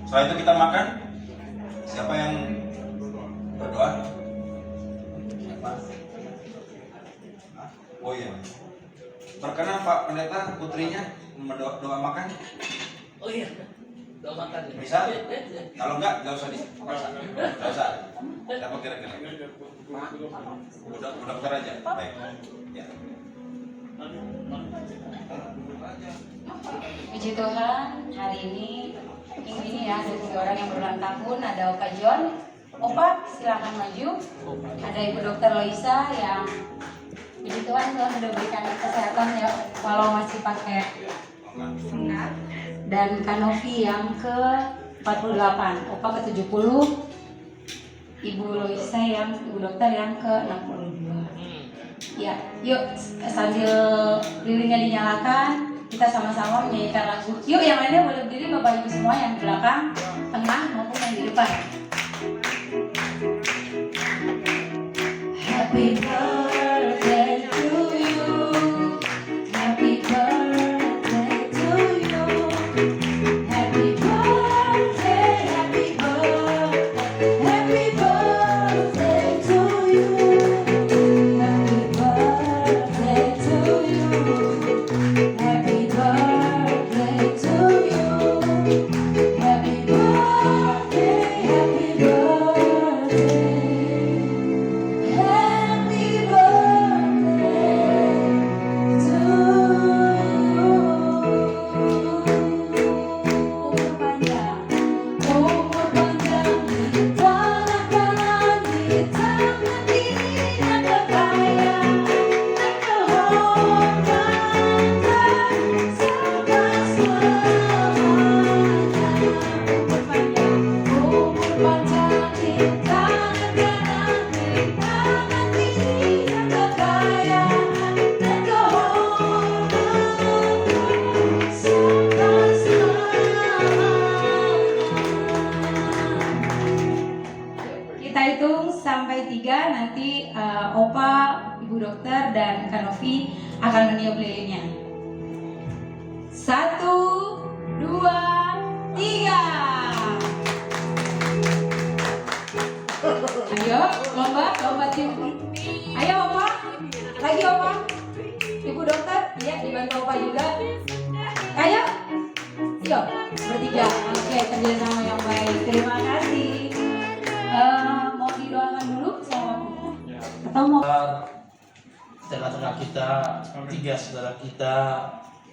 Setelah itu kita makan. Siapa yang berdoa? Siapa? Hah? Oh iya. Berkenan Pak Pendeta putrinya doa makan? Oh iya. Doa makan. Bisa? Kalau enggak usah dipaksa. Enggak usah. Siapa kira-kira? Udah dokter aja. Baik. Ya. Puji Tuhan, hari ini ya ada 3 orang yang berulang tahun. Ada Opa John. Opa silakan maju. Ada Ibu Dokter Loisa yang puji Tuhan sudah berikan kesehatan ya walau masih pakai sengat. Dan Kanovi yang ke 48, Opa ke 70, Ibu Loisa yang Ibu Dokter yang ke 62. Ya, yuk sambil lilinnya dinyalakan, kita sama-sama menyanyikan lagu. Yuk yang lainnya boleh berdiri, Bapak Ibu semua yang di belakang, tengah maupun yang di depan. Happy birthday to you. Happy birthday to you. Happy birthday, happy birthday, happy birthday to you. Happy birthday to you. Happy birthday to you. Happy birthday, happy birthday. Happy birthday to you. Umur panjang di tangan kanan, di tangan kiri ada kekayaan dan kehormatan serta selamanya. Umur panjang di tangan kanan, di tangan kiri ada kekayaan dan kehormatan serta selamanya. Kita hitung sampai 3, nanti Opa, Ibu Dokter, dan Kanovi akan meniup lilinnya. 1, 2, 3. Ayo, lomba tim. Ayo Opa, lagi Opa. Ibu Dokter, ya dibantu Opa juga. Ayo, yuk bertiga. Oke, kerjasama yang baik. Terima kasih. Mau didoakan dulu sama atau mau? Tengah-tengah kita 3 saudara kita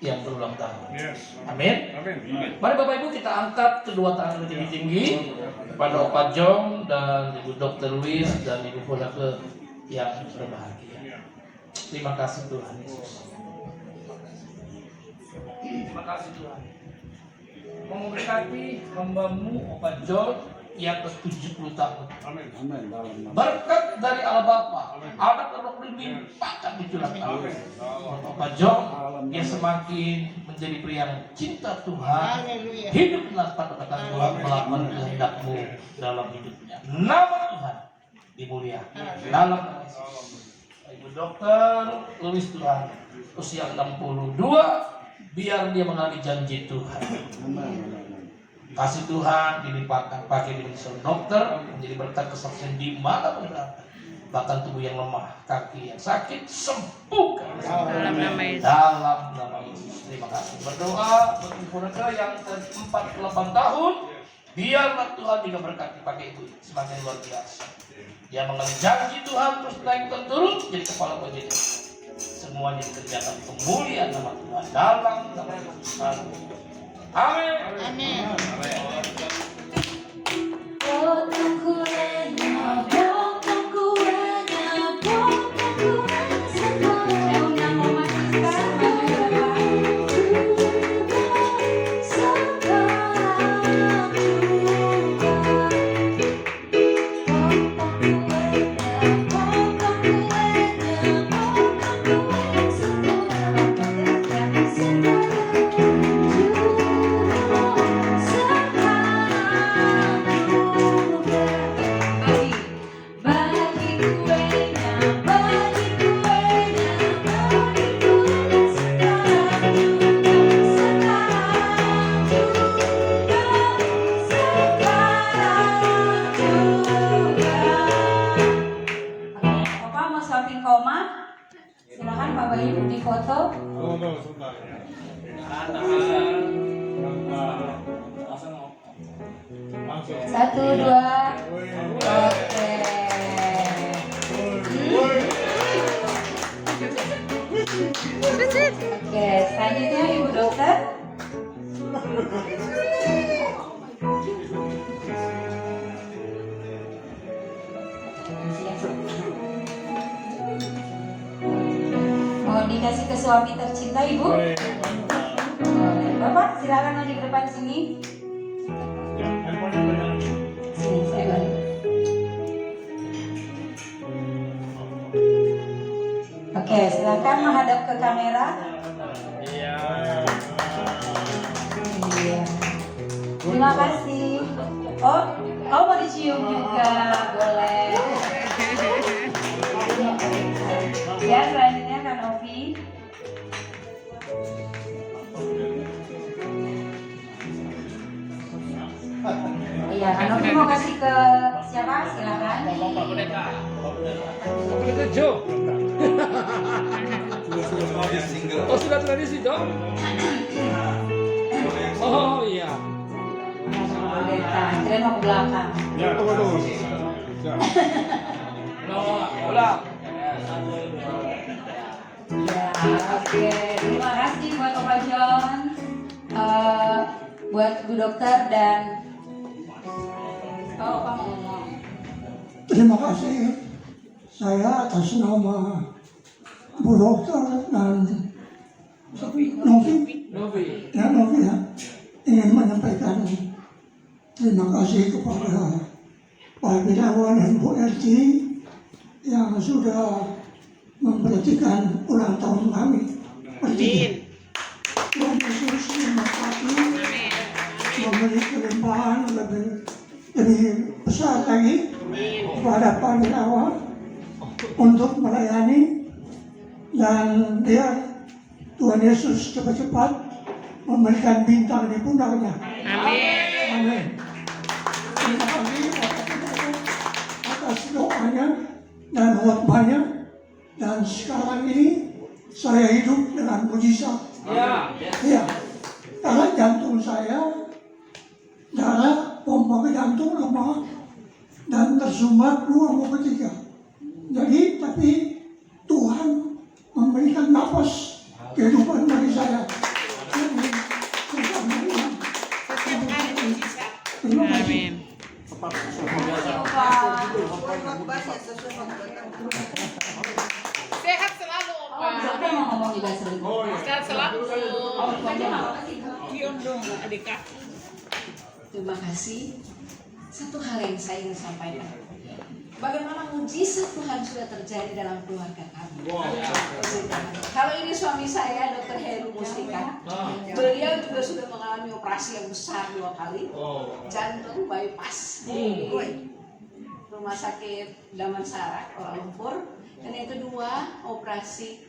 yang berulang tahun. Amin. Mari Bapak Ibu kita angkat kedua tangan tinggi-tinggi kepada Opa Jong dan Ibu Dokter Luis dan Ibu Polake yang berbahagia. Terima kasih Tuhan Yesus. Terima kasih Tuhan. Memberkati hamba-Mu Opa Jong yang ke-70 tahun. Amin. Berkat dari Allah Bapa, anak dan Roh Kudus dilimpahkan di tulang Allah. Opa Jong, dia semakin menjadi pria yang cinta Tuhan, hidup dalam kata-kata Tuhan, melakukan kehendak-Mu dalam hidupnya. Nama Tuhan dimuliakan dalam nama Yesus. Ibu Dokter Luis Tuhan, usia 62, biar dia mengalami janji Tuhan. Kasih Tuhan dilimpahkan pakai di dokter menjadi berkat kesaksian di mana pun berada. Bahkan tubuh yang lemah, kaki yang sakit sembuhkan dalam nama Yesus. Terima kasih. Berdoa bagi saudara yang ke-48 tahun, biarlah Tuhan juga berkati pakai itu semakin luar biasa. Dia mengalami janji Tuhan terus naik dan turun jadi kepala pojok. Semuanya dikerjakan kemuliaan nama Tuhan dalam nama Yesus. Amin. Amin. Potong kuenya, potong kuenya, potong kuenya. Saya undang Mama Siska maju depan. Sekarang juga. Potong kuenya, potong kuenya, potong kuenya. foto. Satu, dua. Oke. Oke, selanjutnya Ibu Dokter. Mau dikasih ke suami tercinta Ibu? Boleh. Bapak silakan maju ke depan sini. Sini saya balik. Oke, silakan menghadap ke kamera. Iya. Terima kasih. Oh mau dicium juga, boleh. Ya, selanjutnya Kak Novi. Iya, Kak Novi mau kasih ke siapa? Silakan. Bapak Pendeta. Bapak Pendeta Jo. Oh, sudah tradisi dong? Oh iya. Pendeta, kalian mau ke belakang. Ya, tunggu. Ulang. Ya, oke. Terima kasih buat Opa John, buat Bu Dokter dan Opa mau ngomong. Terima kasih. Saya atas nama Bu Dokter dan Novi ya, ingin menyampaikan terima kasih kepada Pak Binawan dan Bu Erti yang sudah memperhatikan ulang tahun kami. Tuhan Yesus memberkati, memberi kelimpahan lebih besar lagi kepada Pak Binawan untuk melayani, dan biar Tuhan Yesus cepat-cepat memberikan bintang di pundaknya. Amin. Terima kasih atas doanya dan khotbahnya. Dan sekarang ini saya hidup dengan mujizat. Ya. Karena jantung saya, darah pompa ke jantung lemah dan tersumbat 2 maupun 3. Jadi, tapi Tuhan memberikan nafas kehidupan bagi saya. Terima kasih. Sehat selalu, Opa. Dokter mau ngomong juga sebentar. Sehat selalu. Kion dong, Adika. Terima kasih. Satu hal yang saya ingin sampaikan. Bagaimana mujizat Tuhan sudah terjadi dalam keluarga kami. Kalau ini suami saya, Dr. Heru Mustika, beliau juga sudah mengalami operasi yang besar 2 kali, jantung bypass di rumah sakit Damansara, Kuala Lumpur, dan yang kedua operasi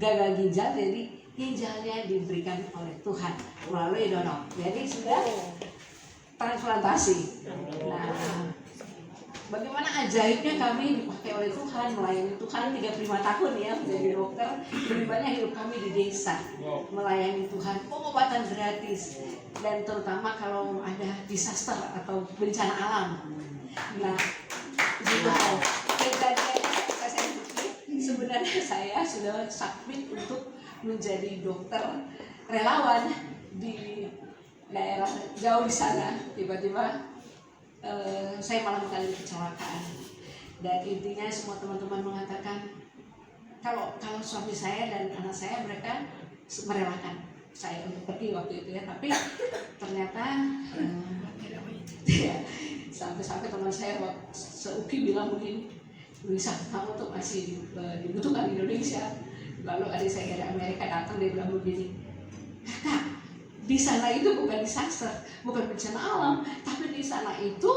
gagal ginjal, jadi ginjalnya diberikan oleh Tuhan melalui donor, jadi sudah transplantasi. Nah, bagaimana ajaibnya kami dipakai oleh Tuhan, melayani Tuhan 35 tahun ya menjadi dokter. Lebih banyak hidup kami di desa melayani Tuhan, pengobatan gratis, dan terutama kalau ada disaster atau bencana alam. Nah, gitu. Kejadiannya saya sebenarnya saya sudah submit untuk menjadi dokter relawan di daerah jauh di sana. Tiba-tiba saya malah mengalami kecelakaan, dan intinya semua teman-teman mengatakan kalau suami saya dan anak saya, mereka merelakan saya untuk pergi waktu itu ya, tapi ternyata ya, sampai teman saya seuki bilang begini, Luisa, kamu tuh masih dibutuhkan di Indonesia. Lalu adik saya dari Amerika datang, dia bilang begini, kakak, di sana itu bukan disaster, bukan bencana alam, tapi di sana itu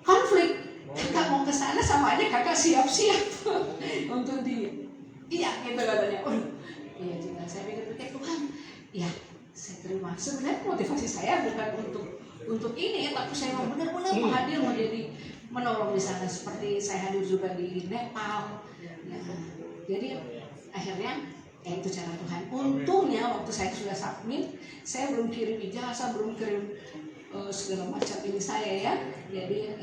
konflik. Kakak mau ke sana sama aja kakak siap-siap untuk iya gitu katanya. Iya juga, saya pikir Tuhan, ya saya terima. Sebenarnya motivasi saya bukan untuk ini, tapi saya mau benar-benar hadir menjadi menolong di sana, seperti saya hadir juga di Nepal. Nah, jadi akhirnya Ya itu cara Tuhan. Untungnya waktu saya sudah submit, saya belum kirim ijazah, belum kirim segala macam ini saya ya. Jadi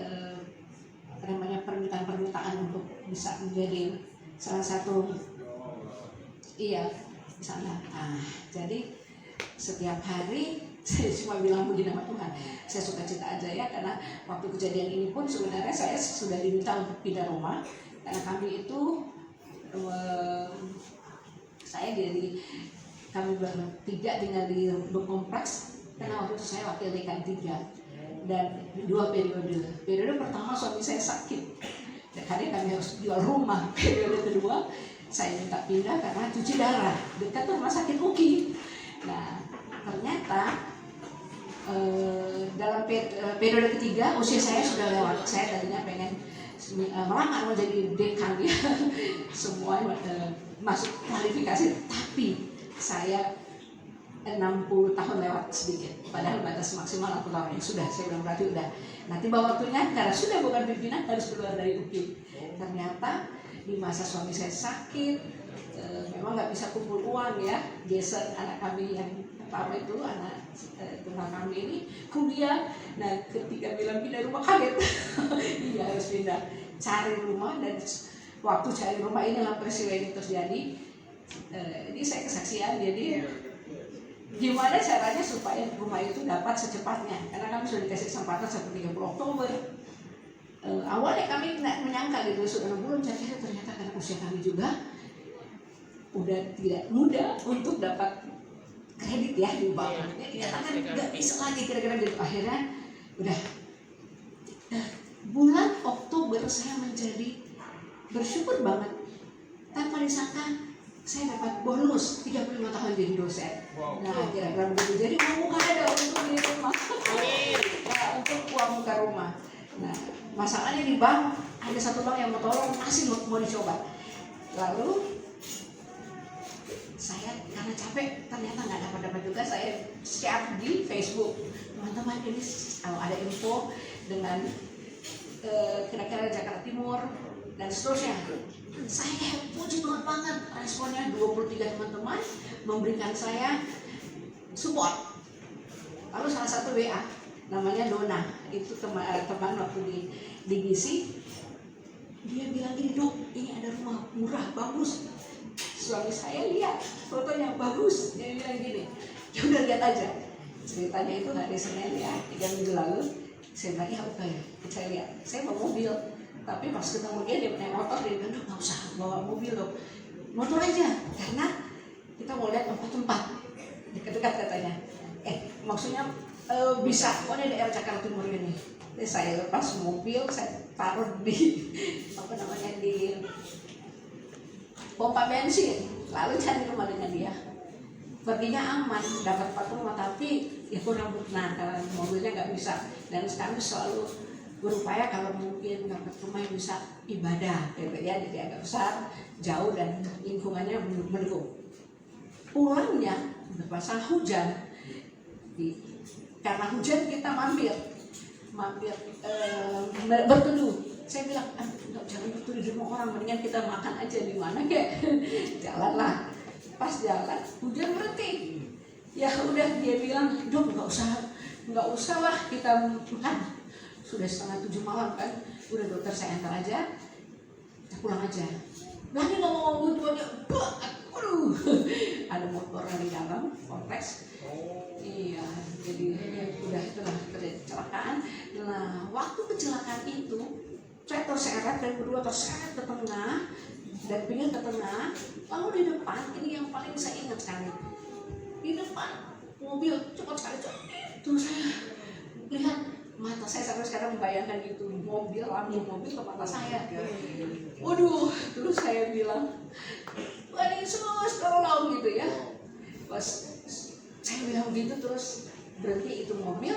namanya permintaan untuk bisa menjadi salah satu di sana. Nah, jadi setiap hari saya cuma bilang begini sama Tuhan, saya suka cita aja ya, karena waktu kejadian ini pun sebenarnya saya sudah diminta untuk pindah rumah, karena kami itu kami bertiga tinggal di kompleks, karena waktu itu saya wakil dekan 3 dan 2 periode pertama suami saya sakit, jadi kami harus jual rumah. Periode kedua saya minta pindah karena cuci darah dekat rumah sakit UKI. Nah ternyata dalam periode ketiga usia saya sudah lewat. Saya tadinya pengen melamar menjadi dekan ya, semua masuk kualifikasi, tapi saya 60 tahun lewat sedikit, padahal batas maksimal 60 tahun. Yang sudah saya bilang berarti udah nanti bawa waktunya, karena sudah bukan pimpinan harus keluar dari UKI. Ternyata di masa suami saya sakit, memang nggak bisa kumpul uang ya. Jason anak kami yang pertama itu, anak tunggal kami ini kuliah. Nah ketika bilang pindah rumah kaget, iya harus pindah, cari rumah, dan waktu cari rumah inilah peristiwa ini terjadi. Ini saya kesaksian. Jadi gimana caranya supaya rumah itu dapat secepatnya, karena kami sudah dikasih kesempatan sampai 30 Oktober. Awalnya kami tidak menyangka gitu, sudah 6 bulan jadi ternyata karena usia kami juga udah tidak mudah untuk dapat kredit ya di bank. Kan nggak bisa lagi kira-kira gitu. Akhirnya udah bulan Oktober saya menjadi bersyukur banget, tanpa disangka saya dapat bonus 35 tahun jadi dosen. Nah kira-kira begitu. Jadi uang muka ada untuk di rumah. Nah, untuk uang muka rumah. Nah masalahnya di bank ada satu bank yang mau tolong, masih mau dicoba. Lalu saya karena capek ternyata nggak dapat juga, saya share di Facebook, teman-teman ini ada info dengan kira-kira Jakarta Timur dan seterusnya. Saya puji Tuhan banget, responnya 23 teman-teman memberikan saya support. Lalu salah satu WA namanya Dona, itu teman waktu di GISI, dia bilang gini, Dok, ini ada rumah murah bagus. Suami saya lihat fotonya bagus, dia bilang gini, ya udah lihat aja. Ceritanya itu hari Senin ya, 3 minggu lalu. Saya bilang, ya oke, saya lihat. Saya bawa mobil, tapi pas ketemu dia naik motor, dia bilang, Dok, nggak usah bawa mobil, Dok, motor aja, karena kita mau lihat tempat dekat-dekat katanya. Maksudnya bisa, pokoknya daerah Jakarta Timur ini. Jadi saya lepas mobil, saya taruh di di pompa bensin, lalu cari rumah dengan dia. Perginya aman, dapat 4 rumah, tapi ya kurang berkenan karena mobilnya nggak bisa. Dan kami selalu berupaya kalau mungkin dapat rumah yang bisa ibadah, gitu ya, jadi agak besar, jauh, dan lingkungannya mendukung. Pulangnya berpasang hujan, karena hujan kita mampir berteduh. Saya bilang, jangan berteduh di rumah orang, mendingan kita makan aja di mana kayak. Jalan lah, pas jalan hujan berhenti. Ya udah, dia bilang, Dok, nggak usah lah kita makan. Sudah 6:30 malam kan, udah dokter saya antar aja, kita pulang aja. Lagi ngomong aja, waduh, ada motor di dalam kompleks. Iya, jadi udah itulah terjadi kecelakaan. Nah, waktu kecelakaan itu saya terseret dan berdua terseret ke tengah dan pinggir ke tengah. Lalu di depan, ini yang paling saya ingat sekali, di depan mobil cepat sekali, terus saya lihat, mata saya sampai sekarang membayangkan itu mobil, lampu mobil ke mata saya. Waduh, terus saya bilang, Tuhan Yesus tolong, gitu ya. Pas saya bilang gitu, terus berhenti itu mobil.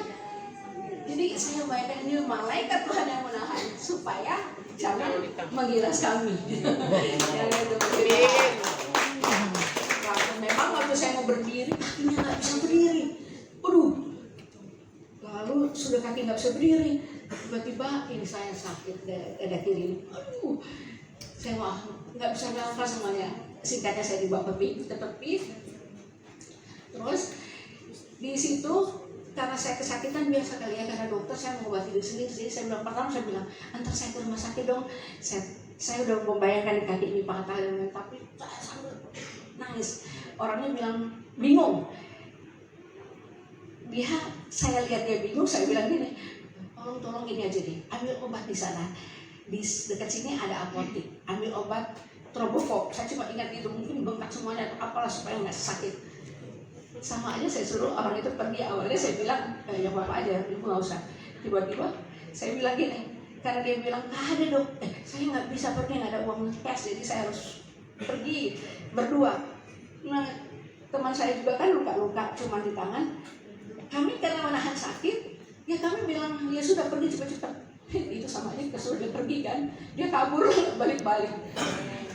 Jadi saya bayangkan ini malaikat Tuhan yang menahan supaya jangan menggilas kami. Yang itu memang waktu saya mau berdiri, kakinya nggak bisa berdiri. Waduh, lalu sudah kaki nggak bisa berdiri, tiba-tiba ini saya sakit dada kiri. Aduh, saya nggak bisa ngangkat semuanya. singkatnya saya dibawa ke tepi. Terus di situ karena saya kesakitan biasa kali ya, karena dokter saya mengobati diri sendiri. Jadi saya bilang pertama, saya bilang antar saya ke rumah sakit dong. Saya udah membayangkan di kaki ini patah, tapi saya sambil nangis. Orangnya bilang bingung. Saya lihat dia bingung, saya bilang gini, tolong gini aja deh, ambil obat di sana. Di dekat sini ada apotek, ambil obat Trobofop. Saya cuma ingat itu, mungkin bengkak semuanya atau apalah supaya nggak sakit. Sama aja saya suruh orang itu pergi. Awalnya saya bilang ya bapak aja, ibu nggak usah. Tiba-tiba saya bilang gini, karena dia bilang nggak ada dok, saya nggak bisa pergi, nggak ada uang cash, jadi saya harus pergi berdua. Nah teman saya juga kan luka-luka cuma di tangan. Kami karena menahan sakit, ya kami bilang ya sudah pergi cepat-cepat. Itu sama aja kesuruh dia pergi kan, dia kabur balik-balik.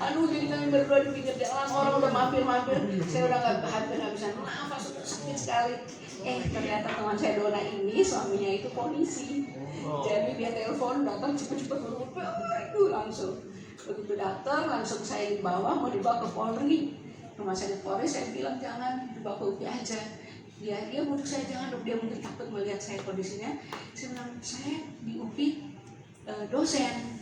Aduh, jadi kami berdua di pinggir jalan, orang udah mampir-mampir, saya udah nggak bisa nafas, sudah sakit sekali. Ternyata teman saya Dona ini suaminya itu polisi, jadi dia telepon datang cepet-cepet itu langsung. Begitu datang langsung saya mau dibawa ke Polri. Rumah sakit Polri saya bilang jangan, dibawa ke UPI aja. Dia butuh saya jangan dok, dia mungkin takut melihat saya kondisinya. Saya bilang saya di UPI dosen.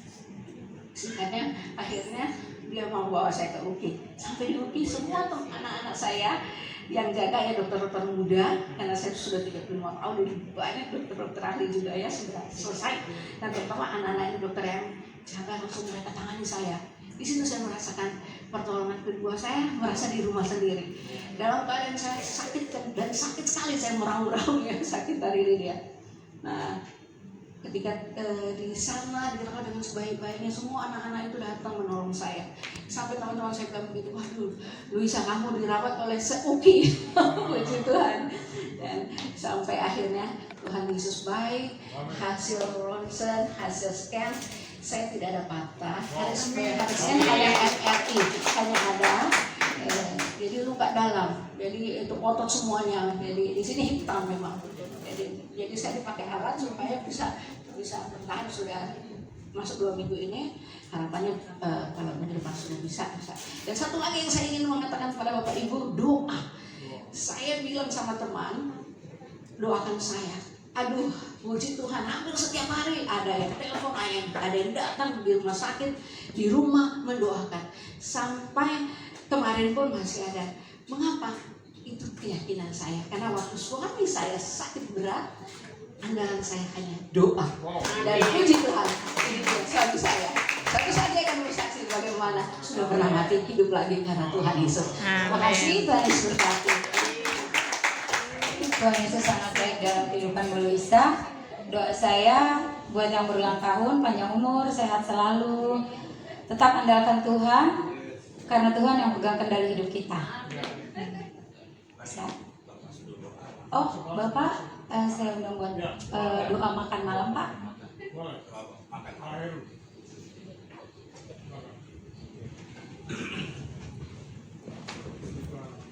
Singkatnya akhirnya dia mau bawa saya ke UPI. Sampai di UPI semua anak-anak saya yang jaga ya dokter-dokter muda, karena saya sudah 35 tahun, jadi banyak dokter-dokter ahli juga ya sudah selesai. Dan terutama anak-anak ini dokter yang jaga langsung mereka tangani saya. Di situ saya merasakan pertolongan kedua, saya merasa di rumah sendiri. Dalam keadaan saya sakit dan sakit sekali, saya meraung-raung ya sakit dari dia. Nah, ketika di sana dirawat dengan sebaik-baiknya, semua anak-anak itu datang menolong saya. Sampai teman-teman saya bilang begitu, waduh, Luisa kamu dirawat oleh seuki, puji Tuhan. Dan sampai akhirnya Tuhan Yesus baik, hasil ronsen, hasil scan, saya tidak ada patah, harusnya hanya MRI, hanya ada jadi luka dalam, jadi itu otot semuanya, jadi di sini hitam memang. Jadi saya dipakai alat supaya bisa bertahan. Sudah masuk 2 minggu ini, harapannya kalau minggu depan sudah bisa. Dan satu lagi yang saya ingin mengatakan kepada Bapak Ibu, doa. Saya bilang sama teman, doakan saya. Aduh, puji Tuhan, hampir setiap hari ada yang telepon, ada yang datang di rumah sakit, di rumah mendoakan. Sampai kemarin pun masih ada. Mengapa? Itu keyakinan saya. Karena waktu suami saya sakit berat, andalan saya hanya doa. Dan puji Tuhan, ini dia suami saya. Satu saja akan bersaksi bagaimana sudah pernah mati, hidup lagi karena Tuhan Yesus. Terima kasih, Tuhan Yesus berkati. Tuhan Yesus sangat baik dalam kehidupan Bu Luisa. Doa saya buat yang berulang tahun, panjang umur, sehat selalu, tetap andalkan Tuhan, karena Tuhan yang pegang kendali hidup kita. Oh, Bapak, saya undang buat doa makan malam, Pak.